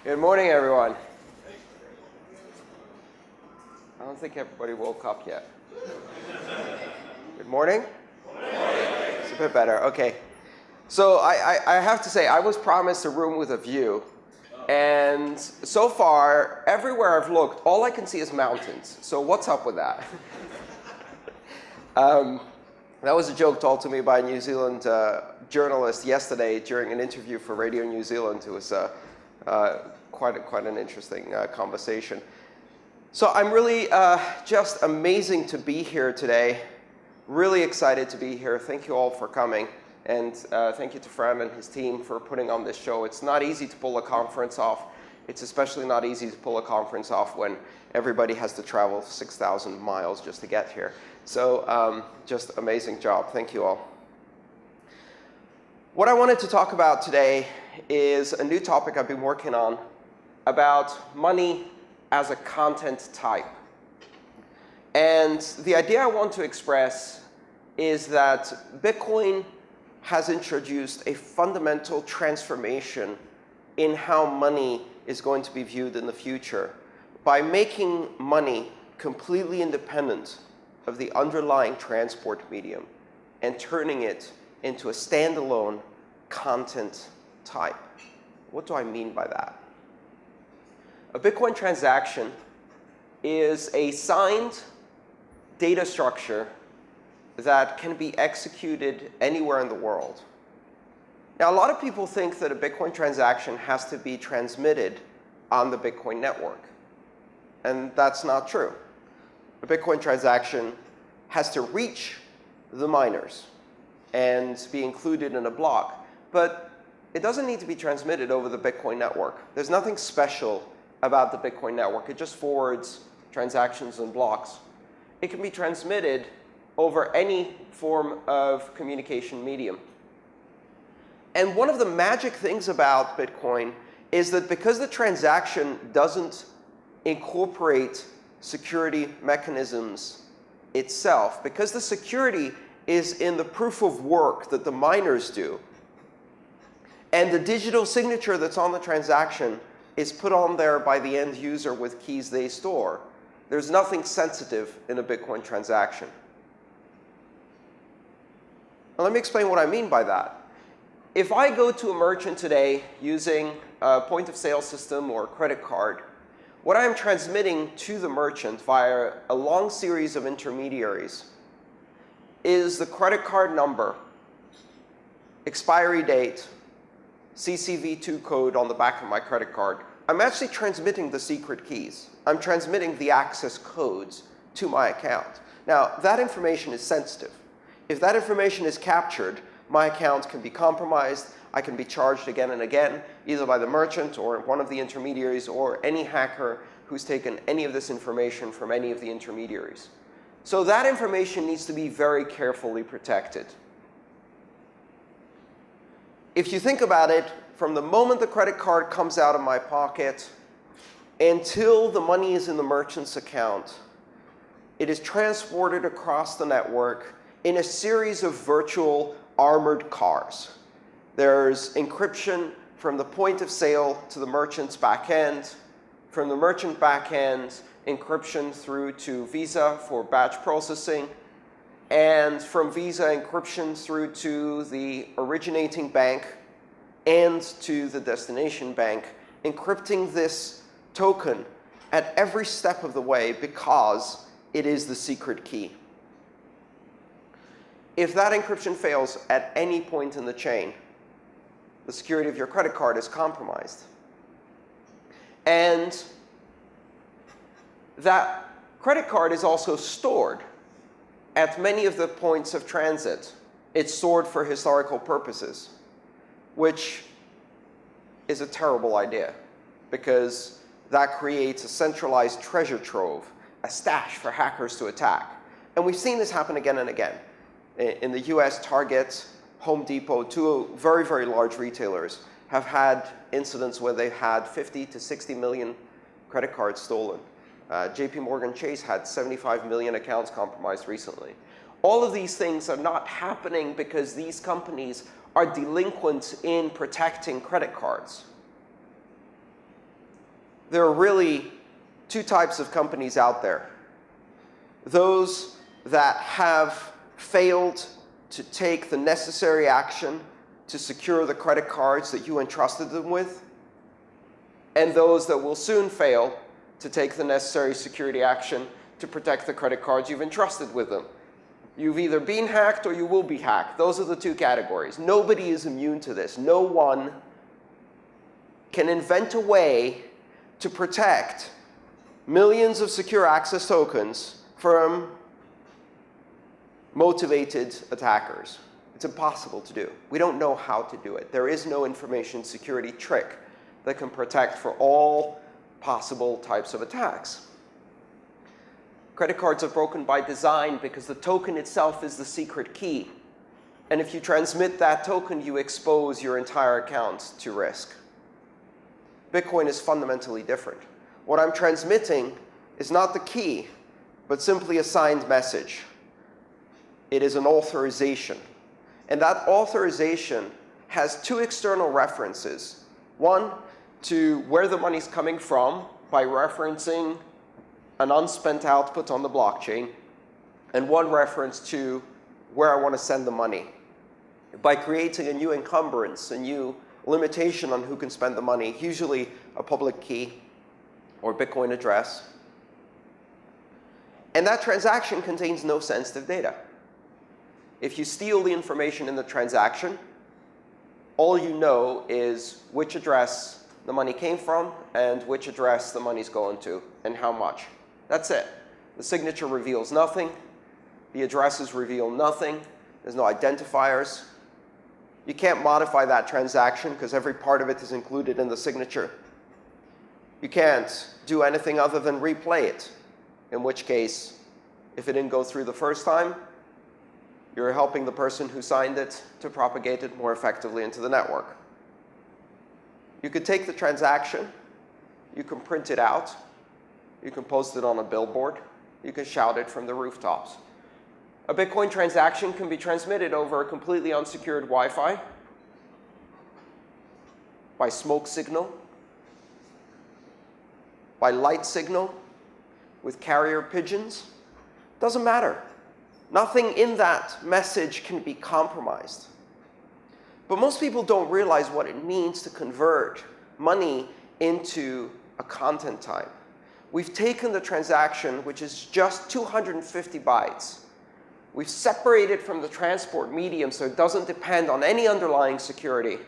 Good morning, everyone. I don't think everybody woke up yet. Good morning? It's a bit better. Okay. So I have to say, I was promised a room with a view. And so far, everywhere I've looked, all I can see is mountains. So what's up with that? That was a joke told to me by a New Zealand journalist yesterday during an interview for Radio New Zealand. It was quite an interesting conversation. So I'm really just amazing to be here today. Really excited to be here. Thank you all for coming. And thank you to Fran and his team for putting on this show. It's not easy to pull a conference off. It's especially not easy to pull a conference off when everybody has to travel 6,000 miles just to get here. So just amazing job. Thank you all. What I wanted to talk about today is a new topic I've been working on about money as a content type. And the idea I want to express is that Bitcoin has introduced a fundamental transformation in how money is going to be viewed in the future by making money completely independent of the underlying transport medium and turning it into a standalone content type. What do I mean by that? A Bitcoin transaction is a signed data structure that can be executed anywhere in the world. Now, a lot of people think that a Bitcoin transaction has to be transmitted on the Bitcoin network. And that's not true. A Bitcoin transaction has to reach the miners and be included in a block. But it doesn't need to be transmitted over the Bitcoin network. There's nothing special about the Bitcoin network. It just forwards transactions and blocks. It can be transmitted over any form of communication medium. And one of the magic things about Bitcoin is that because the transaction doesn't incorporate security mechanisms itself, because the security is in the proof of work that the miners do, and the digital signature that's on the transaction is put on there by the end user with keys they store, there's nothing sensitive in a Bitcoin transaction. Now, let me explain what I mean by that. If I go to a merchant today using a point-of-sale system or a credit card, what I am transmitting to the merchant via a long series of intermediaries is the credit card number, expiry date, CCV2 code on the back of my credit card. I'm actually transmitting the secret keys. I'm transmitting the access codes to my account. Now, that information is sensitive. If that information is captured, my account can be compromised. I can be charged again and again, either by the merchant or one of the intermediaries or any hacker who's taken any of this information from any of the intermediaries. So that information needs to be very carefully protected. If you think about it, from the moment the credit card comes out of my pocket until the money is in the merchant's account, it is transported across the network in a series of virtual armored cars. There's encryption from the point of sale to the merchant's back end, from the merchant back end, encryption through to Visa for batch processing, and from Visa encryption through to the originating bank and to the destination bank, encrypting this token at every step of the way because it is the secret key. If that encryption fails at any point in the chain, the security of your credit card is compromised. And that credit card is also stored at many of the points of transit. It's stored for historical purposes, which is a terrible idea because that creates a centralized treasure trove, a stash for hackers to attack. And we've seen this happen again and again. In the US, Target, Home Depot, two very, very large retailers, have had incidents where they've had 50 to 60 million credit cards stolen. JP Morgan Chase had 75 million accounts compromised recently. All of these things are not happening because these companies are delinquent in protecting credit cards. there are really two types of companies out there. Those that have failed to take the necessary action to secure the credit cards that you entrusted them with, and those that will soon fail to take the necessary security action to protect the credit cards you've entrusted with them. You've either been hacked or you will be hacked. Those are the two categories. Nobody is immune to this. No one can invent a way to protect millions of secure access tokens from motivated attackers. It's impossible to do. We don't know how to do it. There is no information security trick that can protect for all possible types of attacks. Credit cards are broken by design because the token itself is the secret key. And if you transmit that token, you expose your entire account to risk. Bitcoin is fundamentally different. What I'm transmitting is not the key, but simply a signed message. It is an authorization. And that authorization has two external references. One, to where the money's coming from by referencing an unspent output on the blockchain, and one reference to where I want to send the money. By creating a new encumbrance, a new limitation on who can spend the money, usually a public key or Bitcoin address. And that transaction contains no sensitive data. If you steal the information in the transaction, all you know is which address the money came from and which address the money's going to and how much. That's it. The signature reveals nothing. The addresses reveal nothing. There's no identifiers. You can't modify that transaction because every part of it is included in the signature. You can't do anything other than replay it, in which case, if it didn't go through the first time, you're helping the person who signed it to propagate it more effectively into the network. You could take the transaction, you can print it out, you can post it on a billboard, you can shout it from the rooftops. A Bitcoin transaction can be transmitted over a completely unsecured Wi-Fi, by smoke signal, by light signal, with carrier pigeons. Doesn't matter. Nothing in that message can be compromised. But most people don't realize what it means to convert money into a content type. We've taken the transaction, which is just 250 bytes. We've separated from the transport medium so it doesn't depend on any underlying security.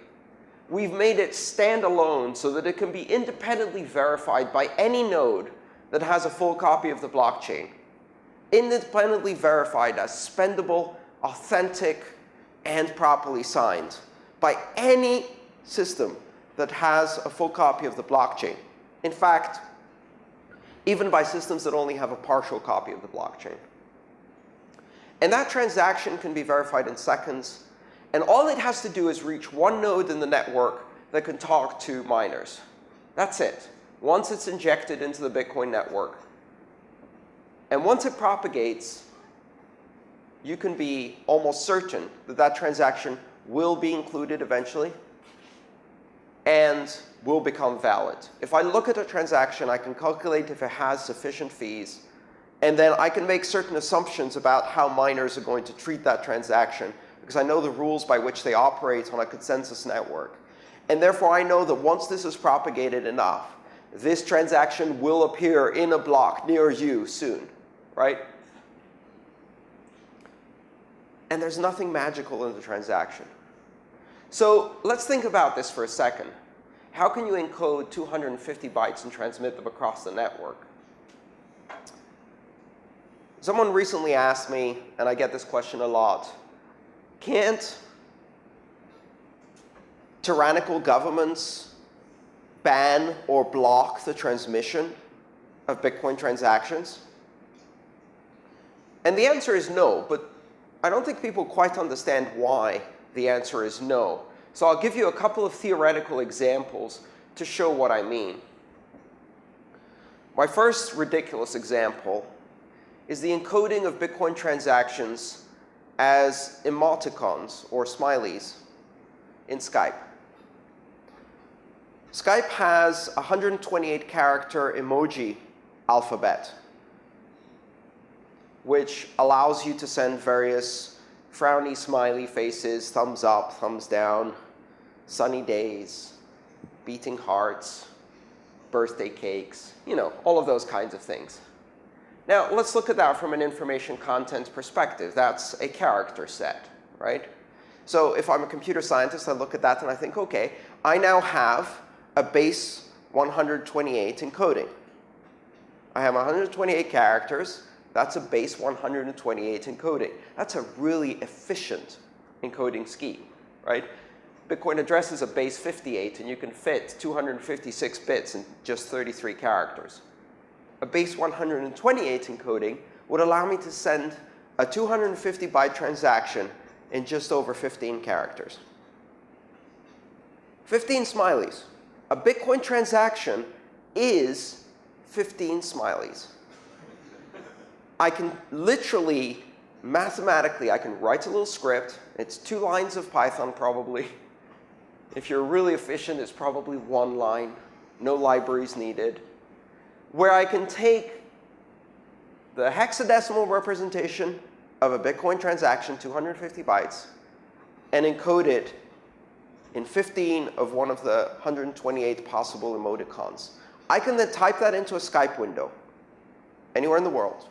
We've made it standalone so that it can be independently verified by any node that has a full copy of the blockchain. Independently verified as spendable, authentic, and properly signed by any system that has a full copy of the blockchain. In fact, even by systems that only have a partial copy of the blockchain. And that transaction can be verified in seconds. And all it has to do is reach one node in the network that can talk to miners. That's it. Once it's injected into the Bitcoin network. And once it propagates, you can be almost certain that that transaction will be included eventually and will become valid. If I look at a transaction, I can calculate if it has sufficient fees. And then I can make certain assumptions about how miners are going to treat that transaction because I know the rules by which they operate on a consensus network. And therefore, I know that once this is propagated enough, this transaction will appear in a block near you soon, right? And there's nothing magical in the transaction. So let's think about this for a second. How can you encode 250 bytes and transmit them across the network? Someone recently asked me, and I get this question a lot, can't tyrannical governments ban or block the transmission of Bitcoin transactions? And the answer is no, but I don't think people quite understand why the answer is no. So I'll give you a couple of theoretical examples to show what I mean. My first ridiculous example is the encoding of Bitcoin transactions as emoticons or smileys in Skype. Skype has a 128-character emoji alphabet, which allows you to send various frowny, smiley faces, thumbs up, thumbs down, sunny days, beating hearts, birthday cakes, all of those kinds of things. Now, let's look at that from an information content perspective. That's a character set, right? So if I'm a computer scientist, I look at that and I think, OK, I now have a base 128 encoding. I have 128 characters. That's a base 128 encoding. That's a really efficient encoding scheme, right? Bitcoin address is a base 58, and you can fit 256 bits in just 33 characters. A base 128 encoding would allow me to send a 250-byte transaction in just over 15 characters. 15 smileys. A Bitcoin transaction is 15 smileys. I can literally, mathematically, I can write a little script. It's 2 lines of Python, probably. If you're really efficient, it's probably 1 line. No libraries needed. Where I can take the hexadecimal representation of a Bitcoin transaction, 250 bytes, and encode it in 15 of one of the 128 possible emoticons. I can then type that into a Skype window anywhere in the world.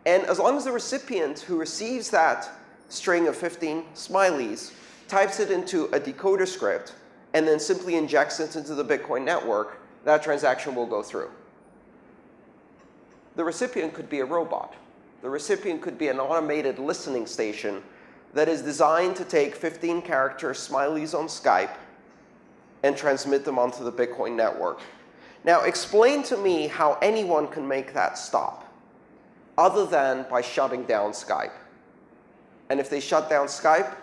And as long as the recipient who receives that string of 15 smileys types it into a decoder script and then simply injects it into the Bitcoin network, that transaction will go through. The recipient could be a robot. The recipient could be an automated listening station that is designed to take 15-character smileys on Skype and transmit them onto the Bitcoin network. Now, explain to me how anyone can make that stop, other than by shutting down Skype. And if they shut down Skype,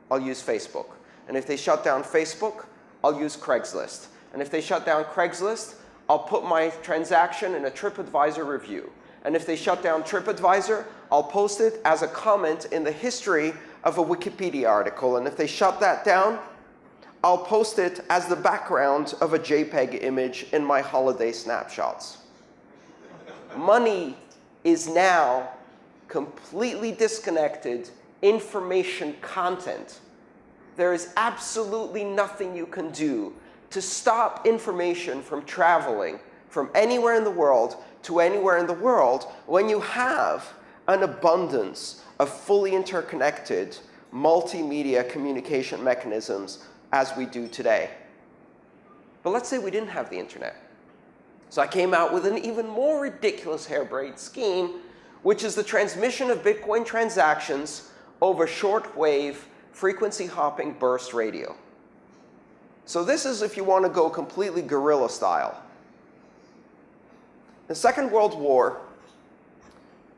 I'll use Facebook. And if they shut down Facebook, I'll use Craigslist. And if they shut down Craigslist, I'll put my transaction in a TripAdvisor review. And if they shut down TripAdvisor, I'll post it as a comment in the history of a Wikipedia article. And if they shut that down, I'll post it as the background of a JPEG image in my holiday snapshots. Money is now completely disconnected information content. There is absolutely nothing you can do to stop information from traveling from anywhere in the world to anywhere in the world when you have an abundance of fully interconnected multimedia communication mechanisms as we do today. But let's say we didn't have the internet. So I came out with an even more ridiculous harebrained scheme, which is the transmission of Bitcoin transactions over shortwave frequency hopping burst radio. So this is if you want to go completely guerrilla style. In the Second World War,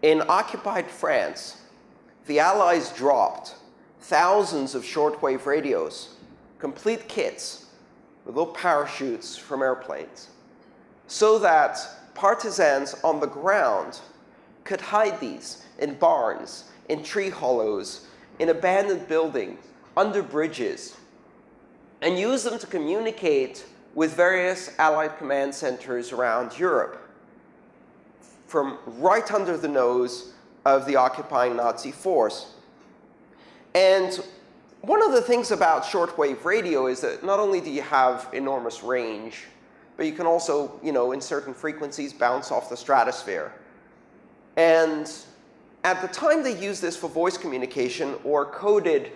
in occupied France, the Allies dropped thousands of shortwave radios, complete kits with little parachutes from airplanes, so that partisans on the ground could hide these in barns, in tree hollows, in abandoned buildings, under bridges, and use them to communicate with various Allied command centers around Europe from right under the nose of the occupying Nazi force. And one of the things about shortwave radio is that not only do you have enormous range, but you can also, in certain frequencies, bounce off the stratosphere. And at the time, they used this for voice communication or coded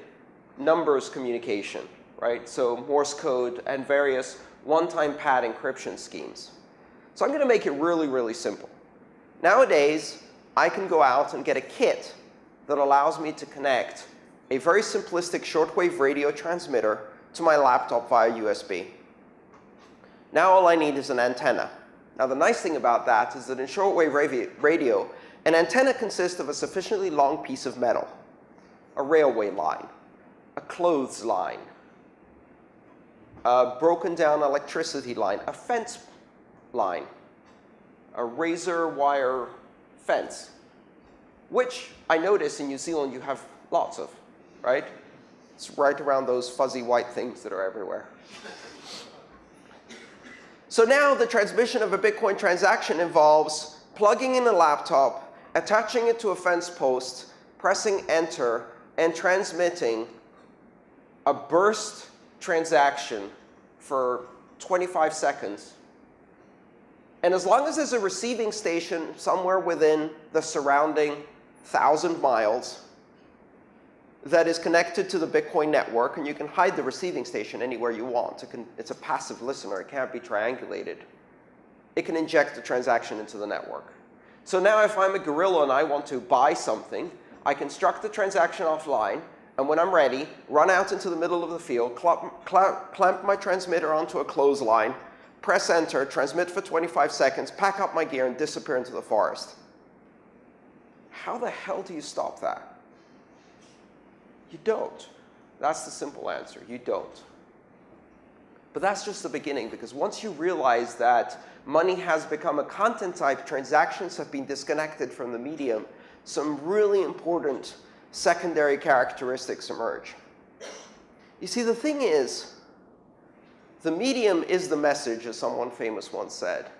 numbers communication, right? So Morse code and various one-time pad encryption schemes. So I'm going to make it really, really simple. Nowadays, I can go out and get a kit that allows me to connect a very simplistic shortwave radio transmitter to my laptop via USB. Now all I need is an antenna. Now the nice thing about that is that in shortwave radio, an antenna consists of a sufficiently long piece of metal, a railway line, a clothes line, a broken down electricity line, a fence line, a razor wire fence, which I notice in New Zealand you have lots of, right? It's right around those fuzzy white things that are everywhere. So now the transmission of a Bitcoin transaction involves plugging in a laptop, attaching it to a fence post, pressing enter, and transmitting a burst transaction for 25 seconds. And as long as there's a receiving station somewhere within the surrounding 1,000 miles that is connected to the Bitcoin network, and you can hide the receiving station anywhere you want. It's a passive listener. It can't be triangulated. It can inject the transaction into the network. So now if I'm a guerrilla and I want to buy something, I construct the transaction offline, and when I'm ready, run out into the middle of the field, clamp my transmitter onto a clothesline, press enter, transmit for 25 seconds, pack up my gear, and disappear into the forest. How the hell do you stop that? You don't. That's the simple answer. You don't. But that's just the beginning, because once you realize that money has become a content type, transactions have been disconnected from the medium, some really important secondary characteristics emerge. You see, the thing is, the medium is the message, as someone famous once said.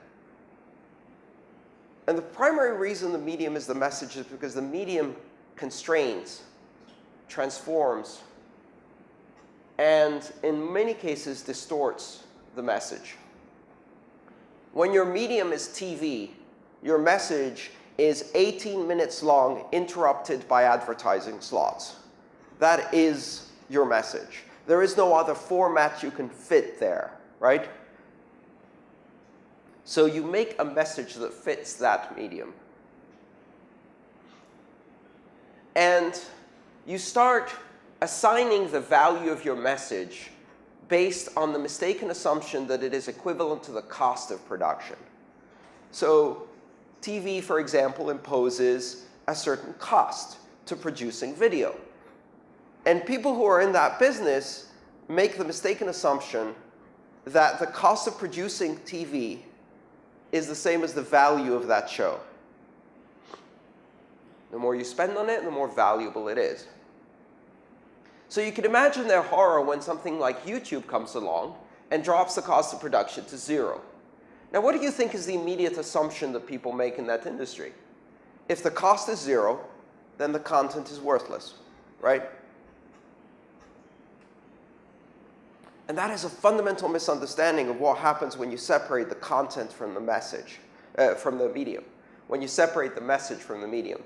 And the primary reason the medium is the message is because the medium constrains, transforms, and in many cases distorts the message. When your medium is TV, your message is 18 minutes long, interrupted by advertising slots. That is your message. There is no other format you can fit there, right? So you make a message that fits that medium. And you start assigning the value of your message based on the mistaken assumption that it is equivalent to the cost of production. So TV, for example, imposes a certain cost to producing video. And people who are in that business make the mistaken assumption that the cost of producing TV is the same as the value of that show. The more you spend on it, the more valuable it is. So you can imagine their horror when something like YouTube comes along and drops the cost of production to 0. Now, what do you think is the immediate assumption that people make in that industry? If the cost is 0, then the content is worthless, right? And that is a fundamental misunderstanding of what happens when you separate the content from the message, from the medium, when you separate the message from the medium.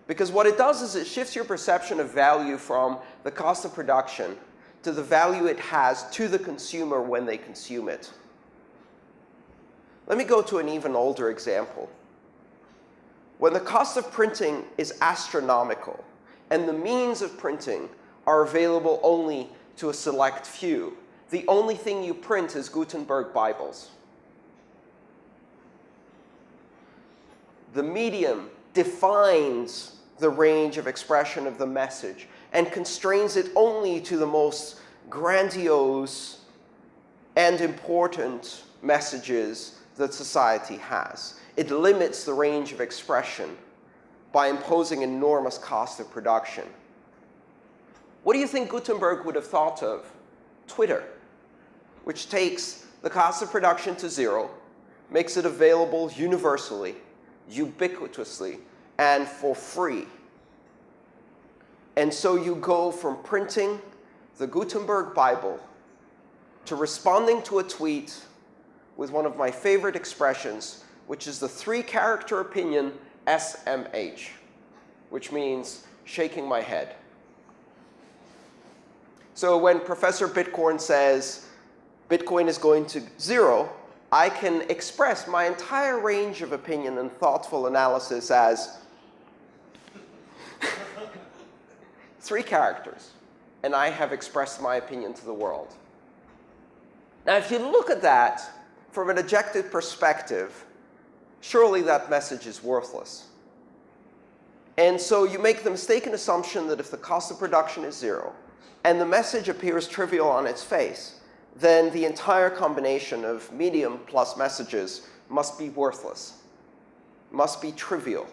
Because what it does is it shifts your perception of value from the cost of production to the value it has to the consumer when they consume it. Let me go to an even older example. When the cost of printing is astronomical and the means of printing are available only to a select few, the only thing you print is Gutenberg Bibles. The medium defines the range of expression of the message and constrains it only to the most grandiose and important messages that society has. It limits the range of expression by imposing enormous cost of production. What do you think Gutenberg would have thought of Twitter, which takes the cost of production to 0, makes it available universally, ubiquitously, and for free? And so you go from printing the Gutenberg Bible to responding to a tweet with one of my favorite expressions, which is the 3-character opinion SMH, which means shaking my head. So when Professor Bitcoin says Bitcoin is going to 0, I can express my entire range of opinion and thoughtful analysis as 3 characters, and I have expressed my opinion to the world. Now, if you look at that from an objective perspective, surely that message is worthless. And so you make the mistaken assumption that if the cost of production is 0, and the message appears trivial on its face, then the entire combination of medium plus messages must be worthless, must be trivial,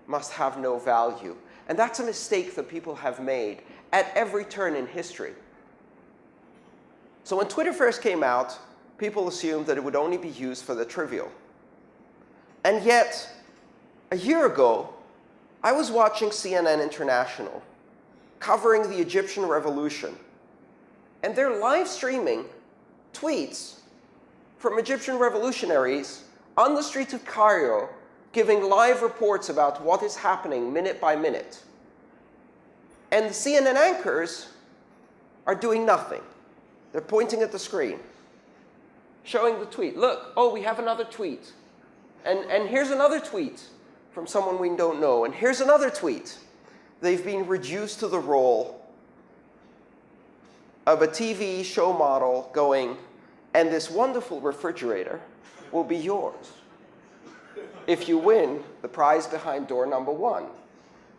must have no value. And that's a mistake that people have made at every turn in history. So when Twitter first came out, people assumed that it would only be used for the trivial. And yet, a year ago, I was watching CNN International covering the Egyptian revolution. And they're live streaming tweets from Egyptian revolutionaries on the streets of Cairo, giving live reports about what is happening minute by minute. And the CNN anchors are doing nothing. They're pointing at the screen, showing the tweet. Look, oh, we have another tweet. And here's another tweet from someone we don't know. And here's another tweet. They've been reduced to the role of a TV show model going, and this wonderful refrigerator will be yours if you win the prize behind door number 1,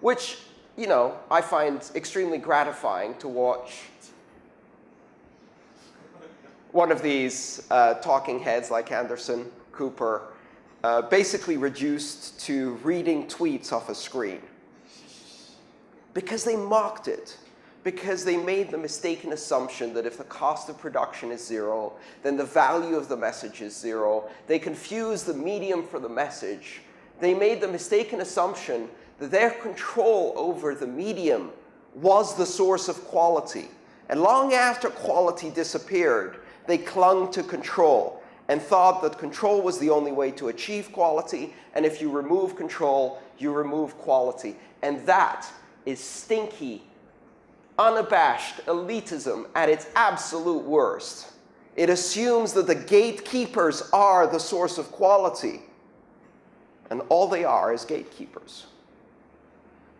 which, you know, I find extremely gratifying to watch one of these talking heads like Anderson Cooper basically reduced to reading tweets off a screen. Because they mocked it. Because they made the mistaken assumption that if the cost of production is 0, then the value of the message is 0. They confused the medium for the message. They made the mistaken assumption that their control over the medium was the source of quality. And long after quality disappeared, they clung to control and thought that control was the only way to achieve quality. And if you remove control, you remove quality. And that is stinky, unabashed elitism at its absolute worst. It assumes that the gatekeepers are the source of quality. And all they are is gatekeepers.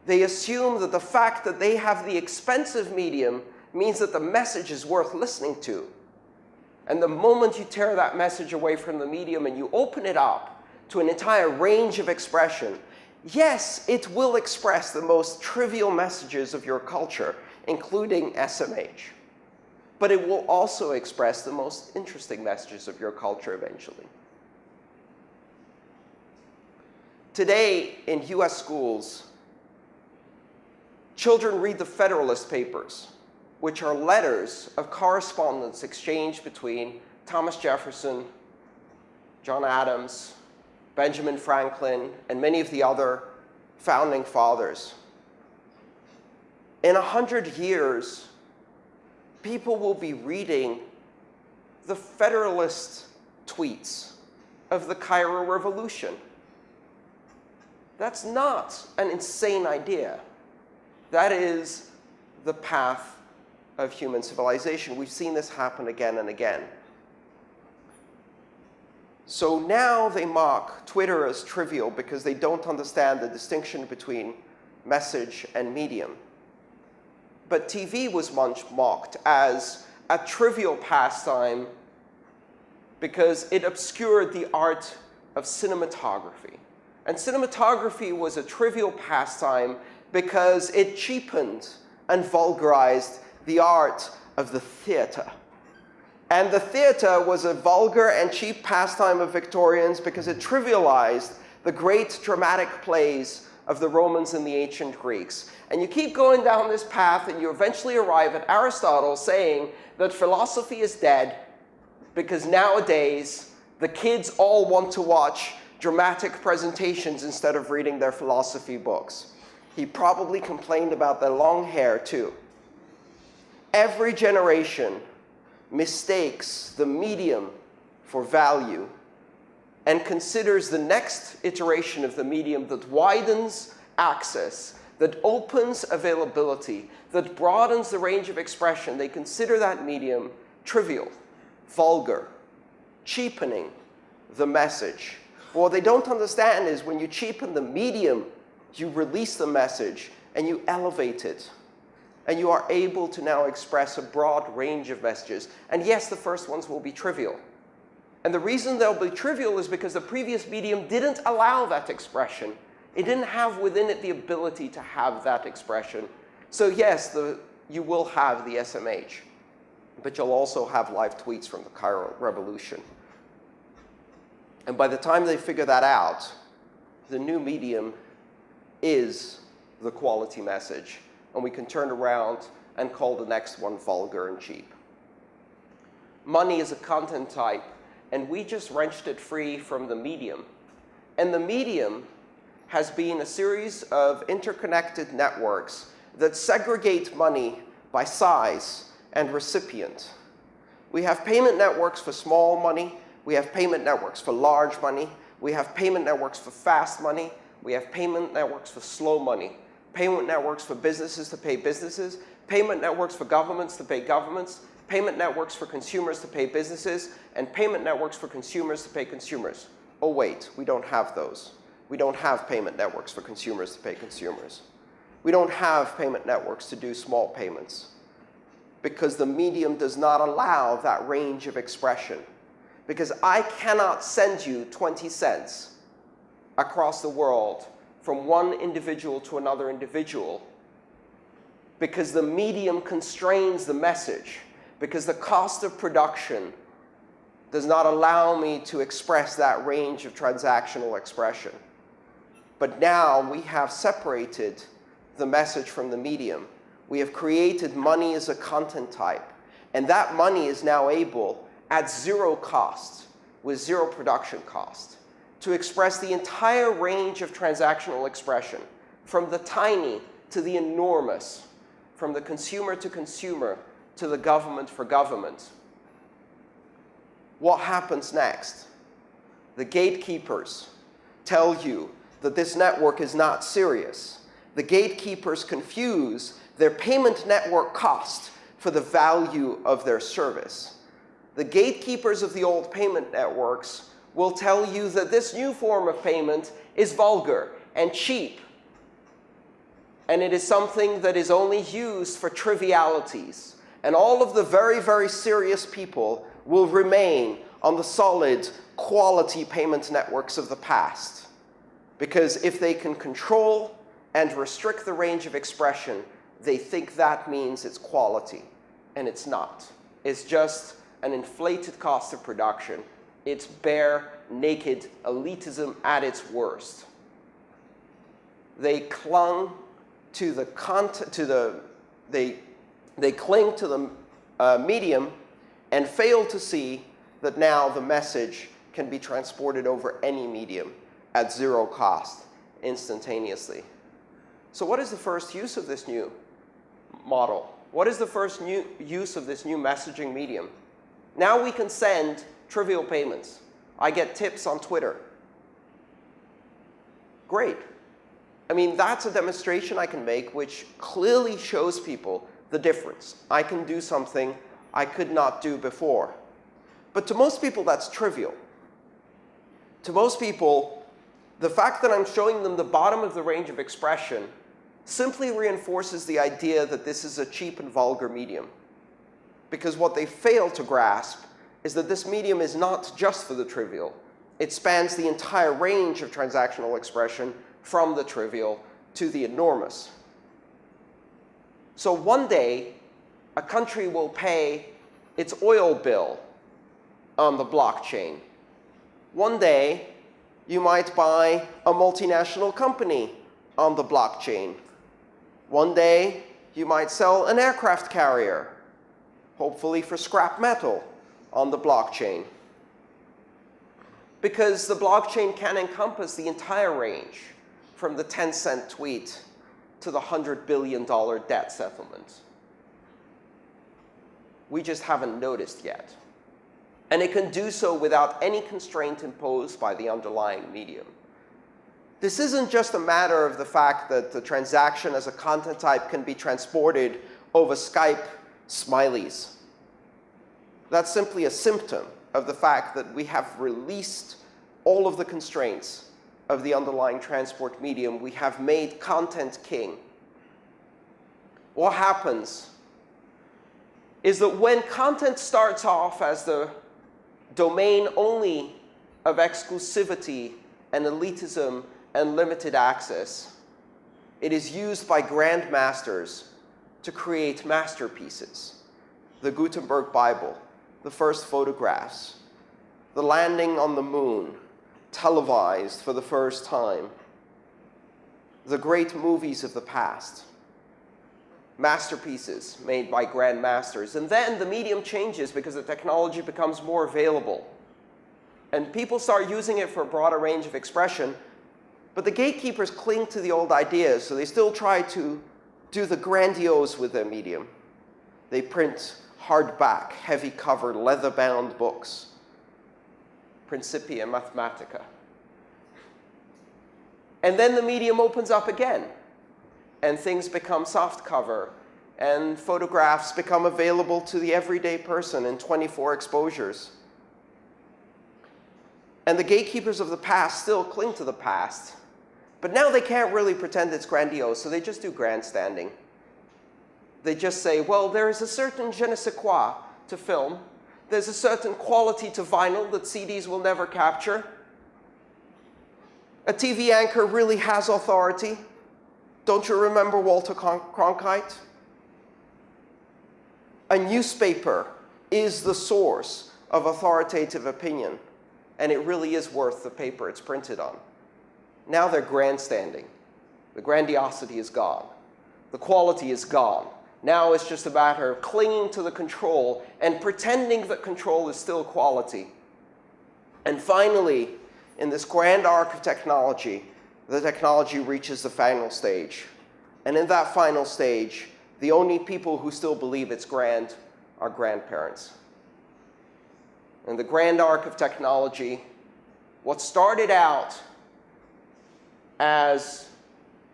They assume that the fact that they have the expensive medium means that the message is worth listening to. And the moment you tear that message away from the medium and you open it up to an entire range of expression, yes, it will express the most trivial messages of your culture, including SMH. But it will also express the most interesting messages of your culture eventually. Today, in US schools, children read the Federalist Papers, which are letters of correspondence exchanged between Thomas Jefferson, John Adams, Benjamin Franklin, and many of the other founding fathers. In 100 years, people will be reading the Federalist tweets of the Cairo Revolution. That's not an insane idea. That is the path of human civilization. We've seen this happen again and again. So now they mock Twitter as trivial because they don't understand the distinction between message and medium. But TV was once mocked as a trivial pastime because it obscured the art of cinematography. And cinematography was a trivial pastime because it cheapened and vulgarized the art of the theater. And the theater was a vulgar and cheap pastime of Victorians because it trivialized the great dramatic plays of the Romans and the ancient Greeks. And you keep going down this path and you eventually arrive at Aristotle saying that philosophy is dead because nowadays the kids all want to watch dramatic presentations instead of reading their philosophy books. He probably complained about their long hair too. Every generation mistakes the medium for value and considers the next iteration of the medium that widens access, that opens availability, that broadens the range of expression. They consider that medium trivial, vulgar, cheapening the message. What they don't understand is when you cheapen the medium, you release the message and you elevate it. And you are able to now express a broad range of messages. And yes, the first ones will be trivial. And the reason they'll be trivial is because the previous medium didn't allow that expression. It didn't have within it the ability to have that expression. So yes, you will have the SMH. But you'll also have live tweets from the Cairo Revolution. And by the time they figure that out, the new medium is the quality message. And we can turn around and call the next one vulgar and cheap. money is a content type, and we just wrenched it free from the medium. And the medium has been a series of interconnected networks that segregate money by size and recipient. We have payment networks for small money. We have payment networks for large money. We have payment networks for fast money. We have payment networks for slow money. Payment networks for businesses to pay businesses. Payment networks for governments to pay governments. Payment networks for consumers to pay businesses. And payment networks for consumers to pay consumers. Oh, wait, we don't have those. We don't have payment networks for consumers to pay consumers. We don't have payment networks to do small payments because the medium does not allow that range of expression. Because I cannot send you 20 cents across the world from one individual to another individual because the medium constrains the message, because the cost of production does not allow me to express that range of transactional expression. But now we have separated the message from the medium. We have created money as a content type. And that money is now able, at zero cost, with zero production cost, to express the entire range of transactional expression, from the tiny to the enormous, from the consumer to the government for government. What happens next? The gatekeepers tell you that this network is not serious. The gatekeepers confuse their payment network cost for the value of their service. The gatekeepers of the old payment networks will tell you that this new form of payment is vulgar and cheap, and it is something that is only used for trivialities. And all of the very, very serious people will remain on the solid, quality payment networks of the past. Because if they can control and restrict the range of expression, they think that means it's quality. And it's not. It's just an inflated cost of production. It's bare, naked elitism at its worst. They clung to the they cling to the medium and fail to see that now the message can be transported over any medium at zero cost instantaneously. So what is the first use of this new model? What is the first new use of this new messaging medium? Now we can send trivial payments. I get tips on Twitter. Great. I mean, that's a demonstration I can make which clearly shows people the difference. I can do something I could not do before. But to most people, that's trivial. To most people, the fact that I'm showing them the bottom of the range of expression simply reinforces the idea that this is a cheap and vulgar medium. Because what they fail to grasp is that this medium is not just for the trivial. It spans the entire range of transactional expression from the trivial to the enormous. So one day, a country will pay its oil bill on the blockchain. One day, you might buy a multinational company on the blockchain. One day, you might sell an aircraft carrier, hopefully for scrap metal, on the blockchain. Because the blockchain can encompass the entire range, from the 10-cent tweet to the $100 billion debt settlement. We just haven't noticed yet. And it can do so without any constraint imposed by the underlying medium. This isn't just a matter of the fact that the transaction as a content type can be transported over Skype smileys. That's simply a symptom of the fact that we have released all of the constraints of the underlying transport medium. We have made content king. What happens is that when content starts off as the domain only of exclusivity and elitism and limited access, it is used by grandmasters to create masterpieces. The Gutenberg Bible, the first photographs, the landing on the moon, televised for the first time, the great movies of the past. masterpieces made by grandmasters. And then the medium changes because the technology becomes more available. And people start using it for a broader range of expression. But the gatekeepers cling to the old ideas, so they still try to do the grandiose with their medium. They print hardback, heavy-covered, leather-bound books. Principia Mathematica. And then the medium opens up again, and things become softcover, and photographs become available to the everyday person in 24 exposures. And the gatekeepers of the past still cling to the past. But now they can't really pretend it's grandiose, so they just do grandstanding. They just say, well, there is a certain je ne sais quoi to film. There's a certain quality to vinyl that CDs will never capture. A TV anchor really has authority. Don't you remember Walter Cronkite? A newspaper is the source of authoritative opinion, and it really is worth the paper it's printed on. Now they're grandstanding. The grandiosity is gone. The quality is gone. Now it's just a matter of clinging to the control and pretending that control is still quality. And finally, in this grand arc of technology, the technology reaches the final stage. And in that final stage, the only people who still believe it's grand are grandparents. In the grand arc of technology, what started out as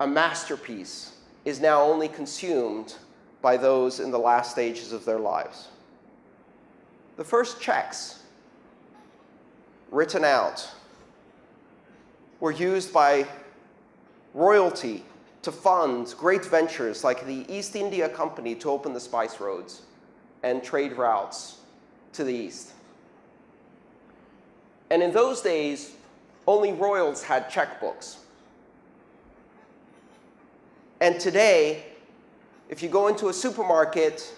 a masterpiece is now only consumed by those in the last stages of their lives. The first checks written out were used by royalty to fund great ventures like the East India Company to open the spice roads and trade routes to the east. And in those days, only royals had checkbooks. And today, if you go into a supermarket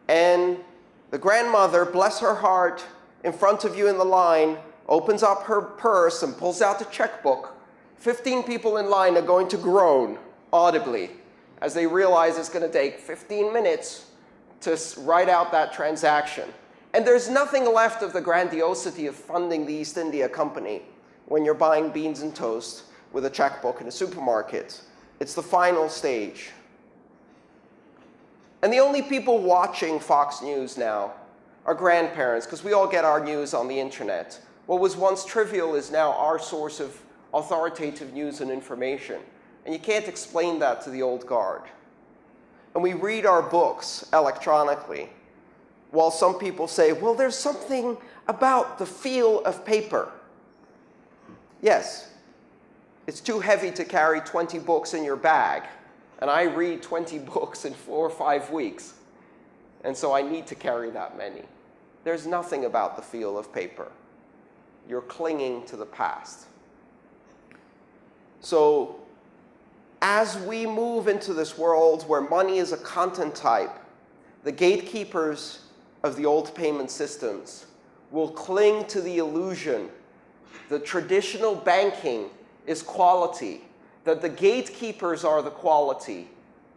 and the grandmother, bless her heart, in front of you in the line, opens up her purse and pulls out the checkbook, 15 people in line are going to groan audibly as they realize it's going to take 15 minutes to write out that transaction. And there's nothing left of the grandiosity of funding the East India Company when you're buying beans and toast with a checkbook in a supermarket. It's the final stage. And the only people watching Fox News now are grandparents, because we all get our news on the internet. What was once trivial is now our source of authoritative news and information. And you can't explain that to the old guard. And we read our books electronically, while some people say, well, there's something about the feel of paper. Yes. It's too heavy to carry 20 books in your bag. And I read 20 books in 4 or 5 weeks. And so I need to carry that many. There's nothing about the feel of paper. You're clinging to the past. So as we move into this world where money is a content type, the gatekeepers of the old payment systems will cling to the illusion that traditional banking is quality, that the gatekeepers are the quality,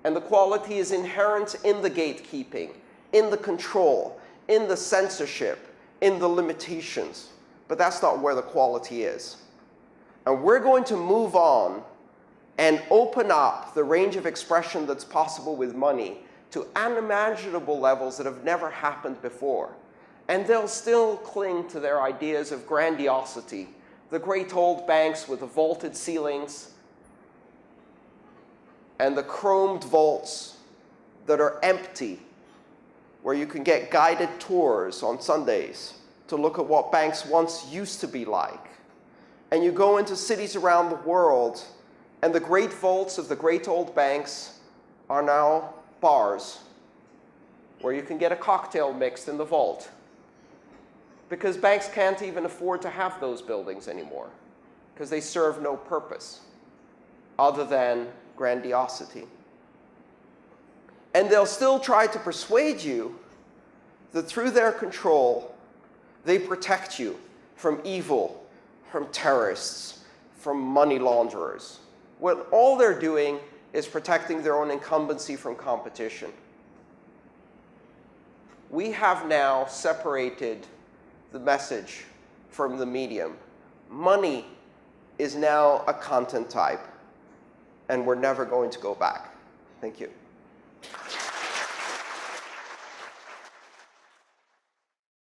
and the quality is inherent in the gatekeeping, in the control, in the censorship, in the limitations. But that's not where the quality is. And we're going to move on and open up the range of expression that's possible with money to unimaginable levels that have never happened before. And they'll still cling to their ideas of grandiosity, the great old banks with the vaulted ceilings and the chromed vaults that are empty, where you can get guided tours on Sundays to look at what banks once used to be like. And you go into cities around the world, and the great vaults of the great old banks are now bars, where you can get a cocktail mixed in the vault. Because banks can't even afford to have those buildings anymore, because they serve no purpose other than grandiosity. And they'll still try to persuade you that through their control, they protect you from evil, from terrorists, from money launderers, when all they're doing is protecting their own incumbency from competition. We have now separated the message from the medium. Money is now a content type, and we're never going to go back. Thank you.